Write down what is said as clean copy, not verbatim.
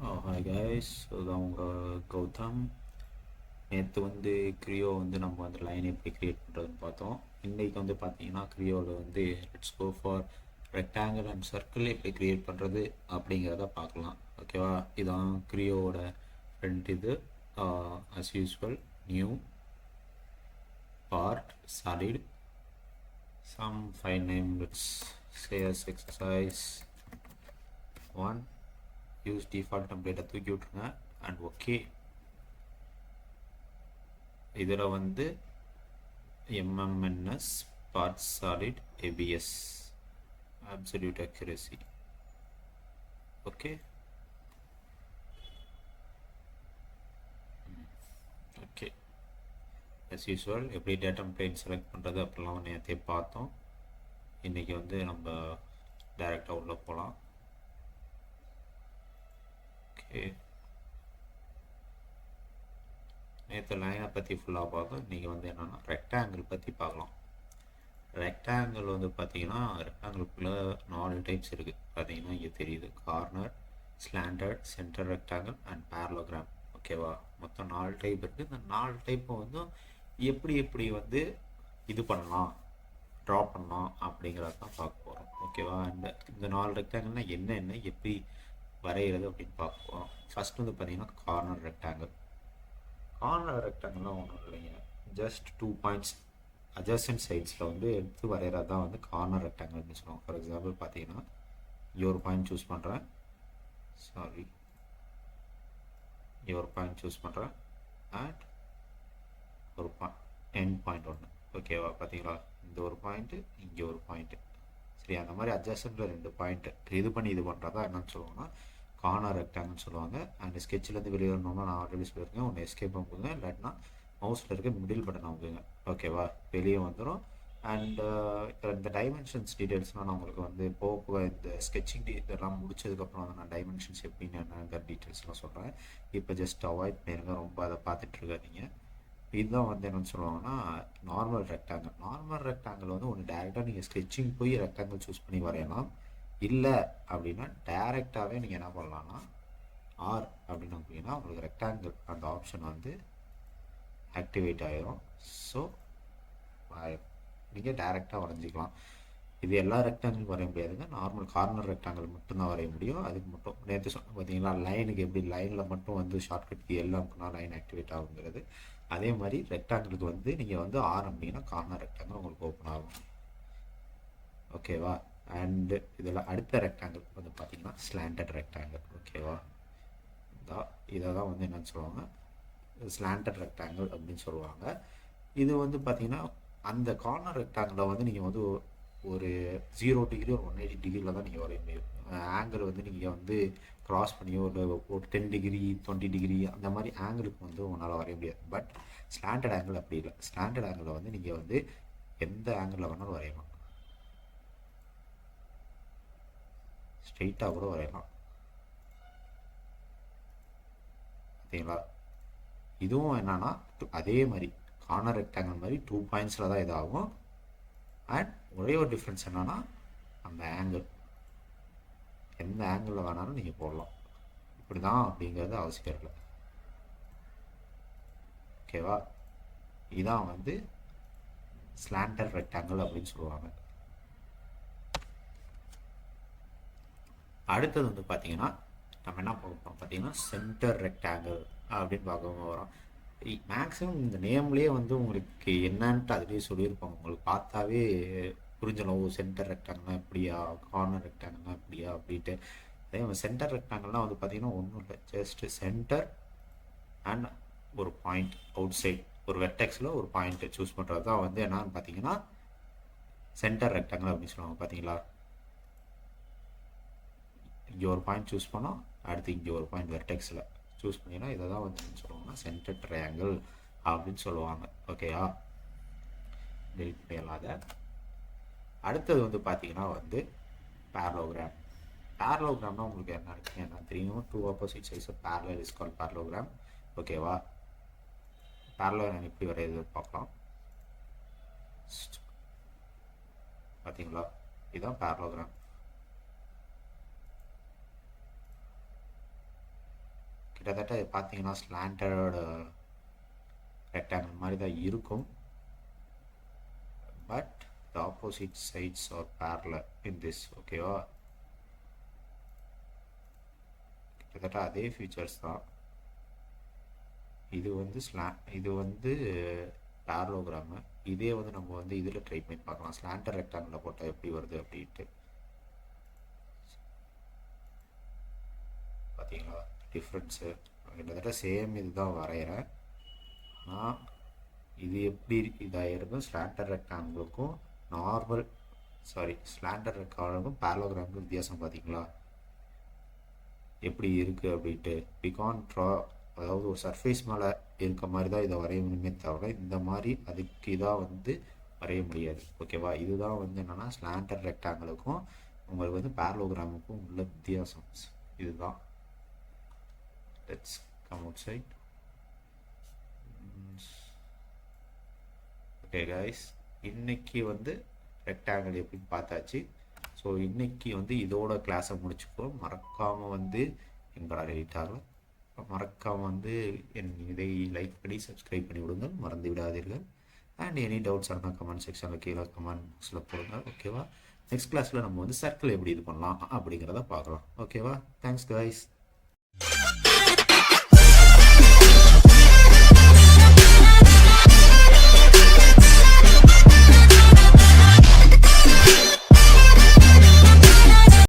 Hi guys, இதுதான் உங்கள் கௌதம். நேற்று வந்து க்ரியோ வந்து நம்ம வந்து லைன் எப்படி க்ரியேட் பண்ணுறதுன்னு பார்த்தோம். இன்றைக்கி வந்து பார்த்தீங்கன்னா க்ரியோவில் வந்து let's go for rectangle and circle எப்படி க்ரியேட் பண்ணுறது அப்படிங்கிறத பார்க்கலாம். ஓகேவா? இதான் க்ரியோவோட ஃப்ரண்ட். இது as usual new part solid some file name. Let's say as exercise 1. Use default டெம்ப்ளேட்டை தூக்கி விட்ருங்க அண்ட் ஓகே. இதில் வந்து MMNS part solid ABS absolute accuracy. Okay okay as usual எப்படி டேட்டா பிளேன் செலக்ட் பண்ணுறது அப்படிலாம் நேற்றே பார்த்தோம். இன்றைக்கி வந்து நம்ம டைரெக்டாக உள்ளே போகலாம். ஓகே, நேற்று லைனை பற்றி ஃபுல்லாக பார்த்தோம். இன்றைக்கி வந்து என்னென்னா ரெக்டாங்கிள் பற்றி பார்க்கலாம். ரெக்டாங்கிள் வந்து பார்த்தீங்கன்னா ரெக்டாங்கிள்குள்ளே 4 டைப்ஸ் இருக்குது. பார்த்தீங்கன்னா இங்கே தெரியுது, corner, slanted, centre rectangle and parallelogram. ஓகேவா? மொத்தம் 4 டைப் இருக்குது. இந்த 4 டைப்பை வந்து எப்படி வந்து இது பண்ணலாம், ட்ரா பண்ணலாம் அப்படிங்கிறத தான் பார்க்க போகிறோம். ஓகேவா? இந்த 4 ரெக்டாங்கிள்னால் என்ன எப்படி வரைகிறது அப்படின்னு பார்க்க போகிறோம். ஃபஸ்ட் வந்து பார்த்தீங்கன்னா கார்னர் ரெக்டாங்கிள். கார்னர் ரெக்டாங்கிள்லாம் ஒன்றும் இல்லைங்க, ஜஸ்ட் 2 பாயிண்ட்ஸ் அட்ஜசன்ட் சைட்ஸில் வந்து எடுத்து வரைகிறது தான் வந்து கார்னர் ரெக்டாங்கிள்னு சொல்லுவோம். ஃபார் எக்ஸாம்பிள் பார்த்தீங்கன்னா இங்கே ஒரு பாயிண்ட் சூஸ் பண்ணுறேன், இங்கே ஒரு பாயிண்ட் சூஸ் பண்ணுறேன் அண்ட் ஒரு எண்ட் பாயிண்ட் ஒன்று. ஓகேவா? பார்த்தீங்களா? இந்த ஒரு பாயிண்ட்டு, இங்கே ஒரு பாயிண்ட்டு. சரி, அந்த மாதிரி அட்ஜஸ்டண்ட்டில் 2 பாயிண்ட்டு இது பண்ணி இது பண்ணுறதா என்னன்னு சொல்லுவாங்கன்னா கார்னர் ரெக்டாங்கிள்னு சொல்லுவாங்க. அண்ட் ஸ்கெட்சிலேருந்து வெளியே வரணும்னா நான் ஆல்ரெடி சொல்லியிருக்கேன், ஒன்று எஸ்கேப் அமுக்குங்க, இல்லாட்டினா மவுஸில் இருக்க மிடில் பட்டன் அமுக்குங்க. ஓகேவா? வெளியே வந்துடும். அண்ட் இந்த டைமென்ஷன்ஸ் டீட்டெயில்ஸ்லாம் நான் உங்களுக்கு வந்து போக இந்த ஸ்கெட்சிங் இதெல்லாம் முடிச்சதுக்கப்புறம் வந்து நான் டைமென்ஷன்ஸ் எப்படின்னு என்னங்கிற டீட்டெயில்ஸ்லாம் சொல்கிறேன். இப்போ ஜஸ்ட் அவாய்ட் பண்ணிடுங்க, ரொம்ப அதை பார்த்துட்டு இருக்காதீங்க. இதுதான் வந்து என்னென்னு சொல்லுவாங்கன்னா நார்மல் ரெக்டாங்கிள். நார்மல் ரெக்டாங்கிள் வந்து ஒன்று டேரெக்டாக நீங்கள் ஸ்கெட்சிங் போய் ரெக்டாங்கிள் சூஸ் பண்ணி வரையலாம். இல்லை அப்படின்னா டைரெக்டாகவே நீங்கள் என்ன பண்ணலான்னா ஆர் அப்படின்னு அப்படின்னா உங்களுக்கு ரெக்டாங்கிள் அந்த ஆப்ஷன் வந்து ஆக்டிவேட் ஆகிடும். ஸோ நீங்கள் டைரெக்டாக வரைஞ்சிக்கலாம். இது எல்லா ரெக்டாங்கிள் வரைய முடியாதுங்க, நார்மல் கார்னர் ரெக்டாங்கிள் மட்டும்தான் வரைய முடியும். அதுக்கு மட்டும் நேற்று சொன்ன பார்த்தீங்களா, லைனுக்கு எப்படி லைனில் மட்டும் வந்து ஷார்ட்கட் கீ எல்லாம்னா லைன் ஆக்டிவேட் ஆகுங்கிறது, அதே மாதிரி ரெக்டாங்கிளுக்கு வந்து நீங்கள் வந்து ஆரம்பிங்கன்னா கார்னர் ரெக்டாங்கிள் உங்களுக்கு ஓப்பன் ஆகும். ஓகேவா? அண்டு இதில் அடுத்த ரெக்டாங்கிள் வந்து பார்த்தீங்கன்னா ஸ்லாண்டட் ரெக்டாங்கிள். ஓகேவா? இதை தான் வந்து என்னன்னு சொல்லுவாங்க, ஸ்லாண்டட் ரெக்டாங்கிள் அப்படின்னு சொல்லுவாங்க. இது வந்து பார்த்தீங்கன்னா அந்த கார்னர் ரெக்டாங்கிளை வந்து நீங்கள் வந்து ஒரு 0 டிகிரி ஒரு 180 டிகிரியில் தான் நீங்கள் வரைய முடியும். ஆங்கிள் வந்து நீங்கள் வந்து க்ராஸ் பண்ணியோ இல்லை ஒரு 10 டிகிரி 20 டிகிரி அந்த மாதிரி ஆங்கிளுக்கு வந்து உன்னால் வரைய முடியாது. பட் ஸ்லாண்டட் ஆங்கிள் அப்படி இல்லை. ஸ்லாண்டட் ஆங்கிளில் வந்து நீங்கள் வந்து எந்த ஆங்கிளில் வேணாலும் வரையலாம், ஸ்ட்ரெயிட்டாக கூட வரையலாம். பார்த்தீங்களா? இதுவும் என்னன்னா அதே மாதிரி கார்னர் ரெக்டாங்கிள் மாதிரி 2 பாயிண்ட்ஸில் தான் இதாகும். அண்ட் ஒரே ஒரு டிஃப்ரென்ஸ் என்னன்னா அந்த ஆங்கிள் எந்த ஆங்கிளில் வேணாலும் நீங்கள் போடலாம். இப்படி தான் அப்படிங்கிறது அவசியம் இல்லை. ஓகேவா? இதான் வந்து ஸ்லாண்டட் ரெக்டாங்கிள் அப்படின்னு சொல்லுவாங்க. அடுத்தது வந்து பார்த்தீங்கன்னா நம்ம என்ன பார்ப்போம் பார்த்தீங்கன்னா சென்டர் ரெக்டாங்கிள் அப்படின்னு பார்க்க வரோம். மேக்ஸிமம் இந்த நேம்லேயே வந்து உங்களுக்கு என்னன்ட்டு அதுலேயே சொல்லியிருப்பாங்க, உங்களுக்கு பார்த்தாவே புரிஞ்சிடும். சென்டர் ரெக்டாங்கிள்னா இப்படியா, கார்னர் ரெக்டாங்கிள்னா இப்படியா அப்படின்ட்டு. அதே மாதிரி சென்டர் ரெக்டாங்கிள்னால் வந்து பார்த்தீங்கன்னா ஒன்றும் இல்லை, ஜஸ்ட் சென்டர் அண்ட் ஒரு பாயிண்ட் அவுட் சைட் ஒரு வெர்டெக்ஸில் ஒரு பாயிண்ட்டை சூஸ் பண்ணுறது தான் வந்து என்னன்னு பார்த்தீங்கன்னா சென்டர் ரெக்டாங்கிள் அப்படின்னு சொல்லுவாங்க. பார்த்தீங்களா? இங்கே ஒரு பாயிண்ட் சூஸ் பண்ணோம், அடுத்து இங்கே ஒரு பாயிண்ட் வெர்டெக்ஸில் சூஸ் பண்ணிங்கன்னா இதை தான் வந்து சொல்லுவாங்கன்னா சென்டர் ட்ரையாங்கிள் அப்படின்னு சொல்லுவாங்க. ஓகேயா? டெலிட் பண்ணிடலாத. அடுத்தது வந்து பார்த்தீங்கன்னா வந்து பேரலோகிராம். பேரலோகிராம்னா உங்களுக்கு என்ன இருக்குன்னு என்ன தெரியும், 2 opposite sides of parallel is called parallelogram. ஓகேவா? பேரலோகிராம் எப்படி வரையுது பார்க்கலாம். பார்த்தீங்களா? இதுதான் பேரலோகிராம். கிட்டத்தட்ட பார்த்தீங்கன்னா ஸ்லாண்டட் ரெக்டாங்கிள் மாதிரி தான் இருக்கும். But the opposite sides are parallel in this. ஓகேவா, கிட்டத்தட்ட அதே ஃபீச்சர்ஸ் தான். இது வந்து இது வந்து பேரலோகிராமு. இதே வந்து நம்ம வந்து இதில் ட்ரை பண்ணி பார்க்கலாம், ஸ்லாண்டர் ரெக்டாங்கிளில் போட்டால் எப்படி வருது அப்படின்ட்டு. பார்த்தீங்களா டிஃப்ரென்ஸு? கிட்டத்தட்ட சேம் இது தான் வரைகிறேன். ஆனால் இது எப்படி இதாக இருக்கும், ஸ்லாண்டர் ரெக்டாங்கிளுக்கும் ஸ்லாண்டர் ரெக்டாங்கிளுக்கும் பேரலோகிராமுக்கும் வித்தியாசம் பார்த்தீங்களா எப்படி இருக்குது அப்படின்ட்டு. வி கான் ட்ரா, அதாவது ஒரு சர்ஃபேஸ் மேலே இருக்க மாதிரி தான் இதை வரைய முடியுமே தவிர இந்த மாதிரி அதுக்கு இதாக வந்து வரைய முடியாது. ஓகேவா, இதுதான் வந்து என்னென்னா ஸ்லாண்டர் ரெக்டாங்கிளுக்கும் உங்களுக்கு வந்து பேரலோகிராமுக்கும் உள்ள வித்தியாசம் இதுதான். Let's come outside. Okay guys, இன்னைக்கு வந்து ரெக்டாங்கிள் எப்படின்னு பார்த்தாச்சு. ஸோ இன்றைக்கி வந்து இதோட கிளாஸை முடிச்சுப்போம். மறக்காமல் வந்து எங்களோட எடிட் ஆகலாம், மறக்காமல் வந்து இதை லைக் பண்ணி சப்ஸ்கிரைப் பண்ணி விடுங்கள், மறந்து விடாதீர்கள். அண்ட் எனி டவுட்ஸ் ஆனால் கமெண்ட் செக்ஷனில் கீழே கமெண்ட் பாக்ஸில் போடுங்க. ஓகேவா, நெக்ஸ்ட் கிளாஸில் நம்ம வந்து சர்க்கிள் எப்படி இது பண்ணலாம் அப்படிங்கிறத பார்க்கலாம். ஓகேவா, தேங்க்ஸ் கைஸ்.